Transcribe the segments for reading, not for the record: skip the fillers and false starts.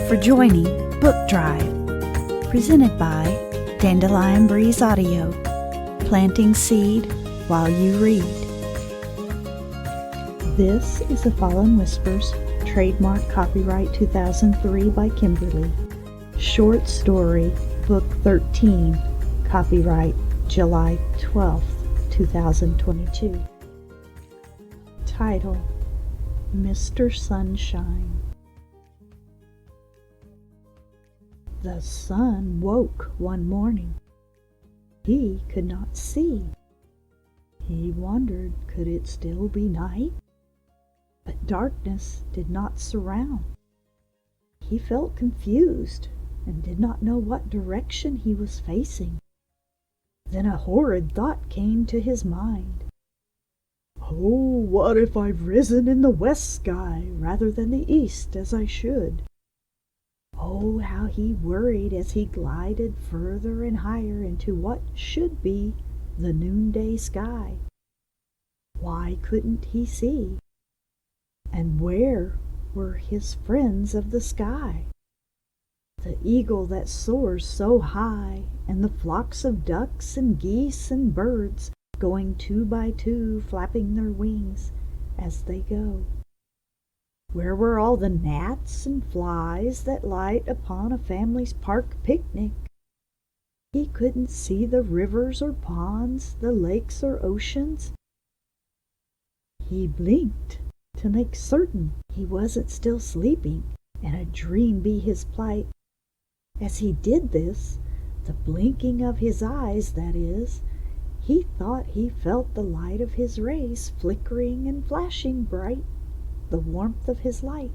for joining Book Drive, presented by Dandelion Breeze Audio, planting seed while you read. This is a Fallen Whispers, trademark copyright 2003 by Kimberly. Short story, Book 13, copyright July 12th, 2022. Title, Mr. Sunshine. The sun woke one morning. He could not see. He wondered, could it still be night? But darkness did not surround. He felt confused and did not know what direction he was facing. Then a horrid thought came to his mind. Oh, what if I've risen in the west sky rather than the east as I should? Oh, how he worried as he glided further and higher into what should be the noonday sky. Why couldn't he see? And where were his friends of the sky? The eagle that soars so high, and the flocks of ducks and geese and birds going two by two, flapping their wings as they go. Where were all the gnats and flies that light upon a family's park picnic? He couldn't see the rivers or ponds, the lakes or oceans. He blinked to make certain he wasn't still sleeping and a dream be his plight. As he did this, the blinking of his eyes, that is, he thought he felt the light of his rays flickering and flashing bright, the warmth of his light.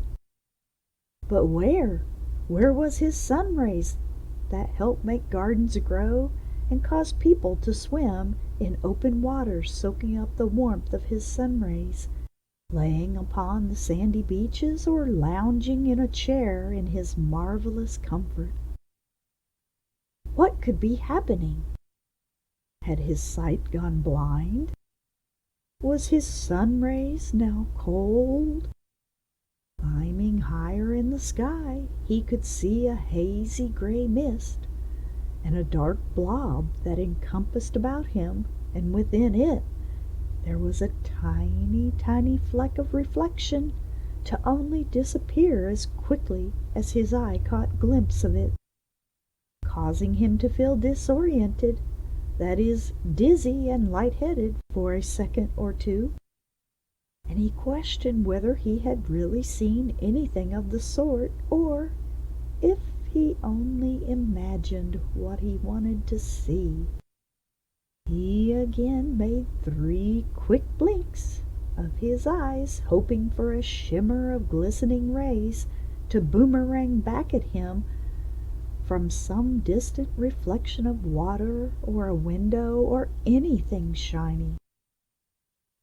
But where was his sun rays that helped make gardens grow and cause people to swim in open water, soaking up the warmth of his sun rays, laying upon the sandy beaches or lounging in a chair in his marvelous comfort? What could be happening? Had his sight gone blind? Was his sun rays now cold? Climbing higher in the sky, he could see a hazy gray mist and a dark blob that encompassed about him, and within it there was a tiny, tiny fleck of reflection, to only disappear as quickly as his eye caught glimpse of it, causing him to feel disoriented, that is, dizzy and lightheaded for a second or two. And he questioned whether he had really seen anything of the sort, or if he only imagined what he wanted to see. He again made 3 quick blinks of his eyes, hoping for a shimmer of glistening rays to boomerang back at him from some distant reflection of water or a window or anything shiny.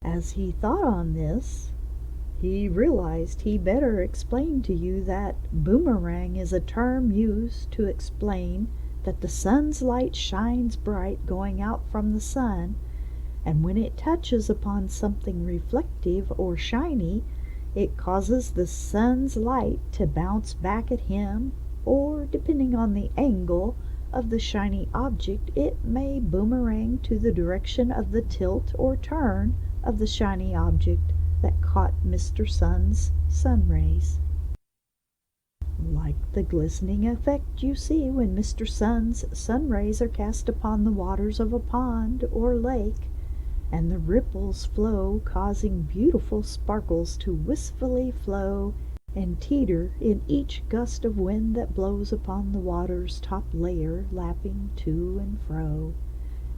As he thought on this, he realized he better explain to you that boomerang is a term used to explain that the sun's light shines bright going out from the sun, and when it touches upon something reflective or shiny, it causes the sun's light to bounce back at him, or, depending on the angle of the shiny object, it may boomerang to the direction of the tilt or turn of the shiny object that caught Mr. Sun's sun rays. Like the glistening effect you see when Mr. Sun's sun rays are cast upon the waters of a pond or lake, and the ripples flow, causing beautiful sparkles to wistfully flow and teeter in each gust of wind that blows upon the water's top layer, lapping to and fro,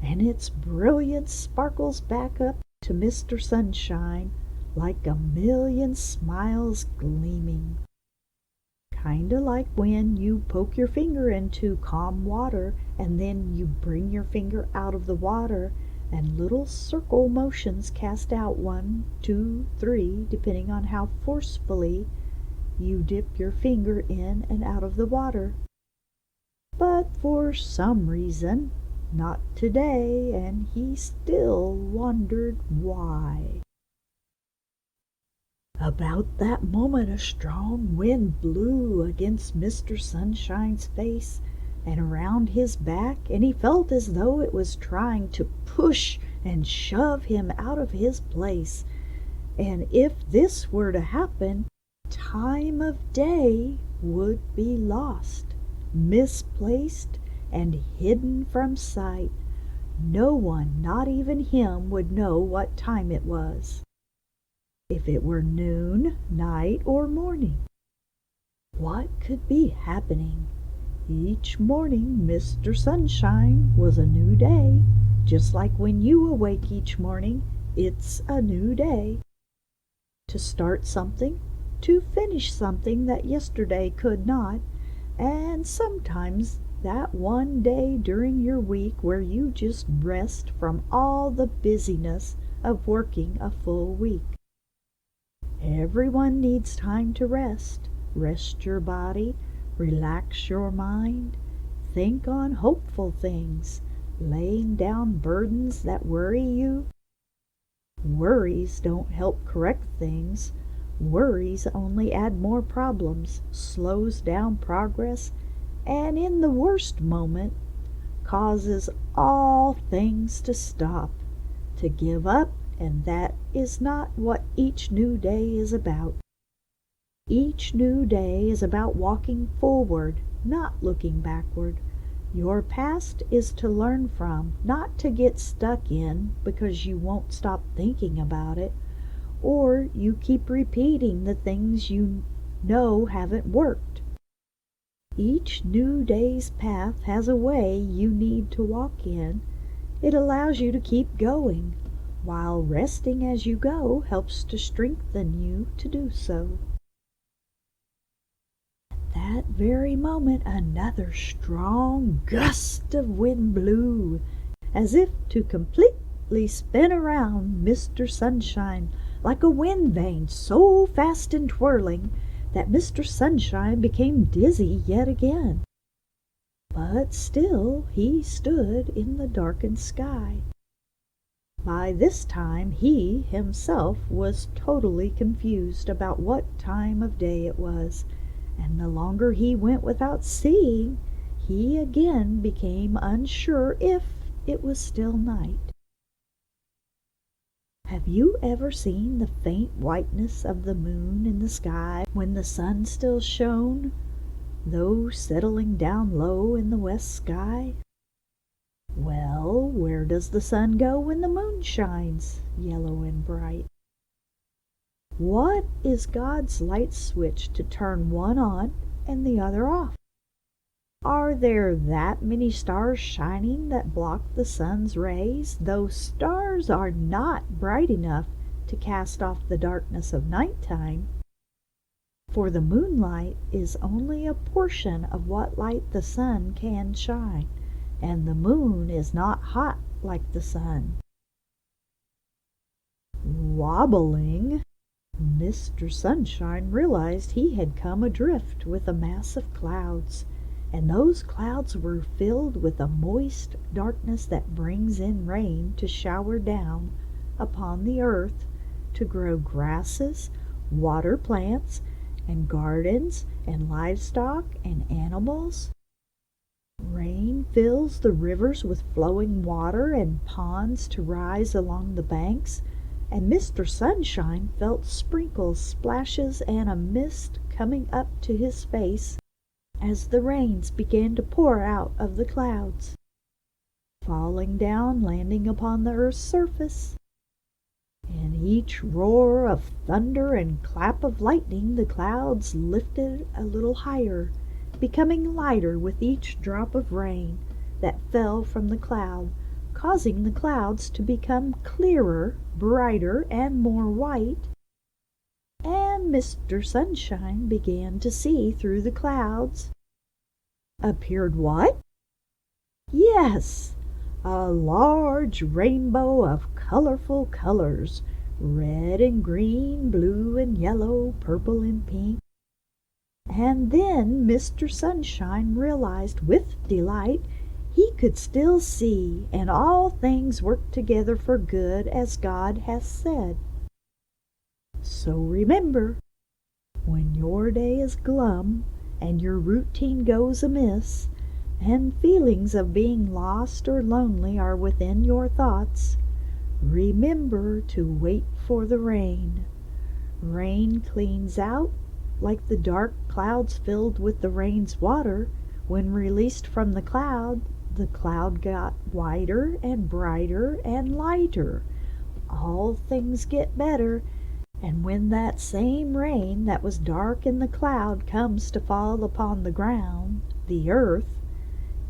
and its brilliance sparkles back up to Mr. Sunshine like a million smiles gleaming. Kinda like when you poke your finger into calm water and then you bring your finger out of the water and little circle motions cast out 1, 2, 3, depending on how forcefully you dip your finger in and out of the water. But for some reason, not today, and he still wondered why. About that moment a strong wind blew against Mr. Sunshine's face and around his back, and he felt as though it was trying to push and shove him out of his place. And if this were to happen, time of day would be lost, misplaced, and hidden from sight. No one, not even him, would know what time it was. If it were noon, night, or morning, what could be happening? Each morning Mr. Sunshine was a new day, just like when you awake each morning, it's a new day. To start something, to finish something that yesterday could not, and sometimes that one day during your week where you just rest from all the busyness of working a full week. Everyone needs time to rest. Rest your body, relax your mind, think on hopeful things, laying down burdens that worry you. Worries don't help correct things. Worries only add more problems, slows down progress, and in the worst moment causes all things to stop, to give up, and that is not what each new day is about. Each new day is about walking forward, not looking backward. Your past is to learn from, not to get stuck in because you won't stop thinking about it, or you keep repeating the things you know haven't worked. Each new day's path has a way you need to walk in. It allows you to keep going, while resting as you go helps to strengthen you to do so. At that very moment another strong gust of wind blew, as if to completely spin around Mr. Sunshine, like a wind vane so fast and twirling that Mr. Sunshine became dizzy yet again. But still he stood in the darkened sky. By this time he himself was totally confused about what time of day it was, and the longer he went without seeing, he again became unsure if it was still night. Have you ever seen the faint whiteness of the moon in the sky when the sun still shone, though settling down low in the west sky? Well, where does the sun go when the moon shines, yellow and bright? What is God's light switch to turn one on and the other off? Are there that many stars shining that block the sun's rays? Those stars are not bright enough to cast off the darkness of nighttime, for the moonlight is only a portion of what light the sun can shine, and the moon is not hot like the sun. Wobbling, Mr. Sunshine realized he had come adrift with a mass of clouds, and those clouds were filled with a moist darkness that brings in rain to shower down upon the earth to grow grasses, water plants, and gardens, and livestock and animals. Rain fills the rivers with flowing water and ponds to rise along the banks, and Mr. Sunshine felt sprinkles, splashes, and a mist coming up to his face as the rains began to pour out of the clouds, falling down, landing upon the earth's surface. In each roar of thunder and clap of lightning the clouds lifted a little higher, becoming lighter with each drop of rain that fell from the cloud, causing the clouds to become clearer, brighter, and more white. And Mr. Sunshine began to see through the clouds. Appeared what? Yes, a large rainbow of colorful colors, red and green, blue and yellow, purple and pink. And then Mr. Sunshine realized with delight he could still see, and all things work together for good as God has said. So remember, when your day is glum and your routine goes amiss, and feelings of being lost or lonely are within your thoughts, remember to wait for the rain. Rain cleans out like the dark clouds filled with the rain's water. When released from the cloud got wider and brighter and lighter. All things get better, and when that same rain that was dark in the cloud comes to fall upon the ground, the earth,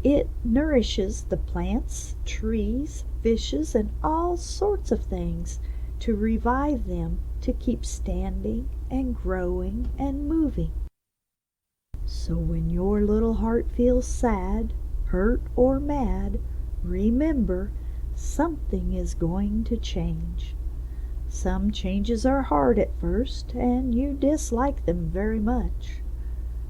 it nourishes the plants, trees, fishes, and all sorts of things to revive them to keep standing and growing and moving. So when your little heart feels sad, hurt, or mad, remember, something is going to change. Some changes are hard at first, and you dislike them very much.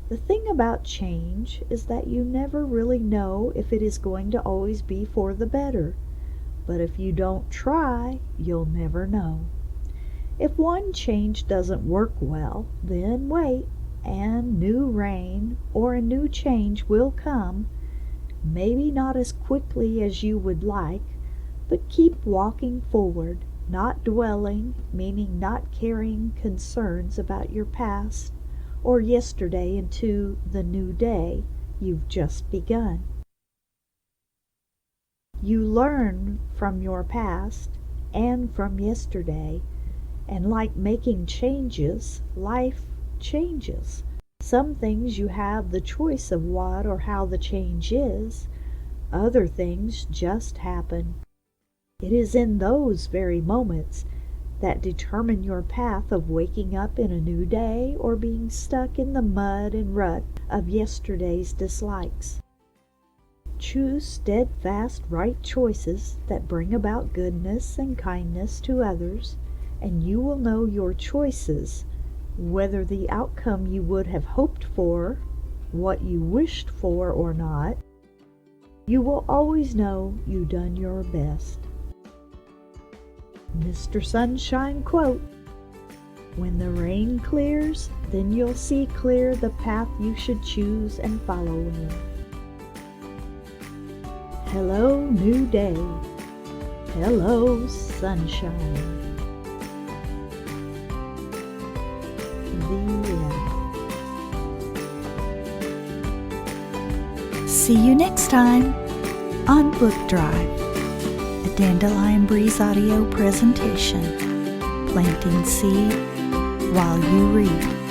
The thing about change is that you never really know if it is going to always be for the better. But if you don't try, you'll never know. If one change doesn't work well, then wait, and new rain or a new change will come. Maybe not as quickly as you would like, but keep walking forward, not dwelling, meaning not carrying concerns about your past or yesterday into the new day you've just begun. You learn from your past and from yesterday, and like making changes, life changes. Some things you have the choice of what or how the change is. Other things just happen. It is in those very moments that determine your path of waking up in a new day or being stuck in the mud and rut of yesterday's dislikes. Choose steadfast right choices that bring about goodness and kindness to others, and you will know your choices, whether the outcome you would have hoped for, what you wished for or not. You will always know you done your best. Mr. Sunshine quote, "When the rain clears, then you'll see clear the path you should choose and follow in." Hello, new day. Hello, sunshine. The end. See you next time on Book Drive, a Dandelion Breeze audio presentation, planting seed while you read.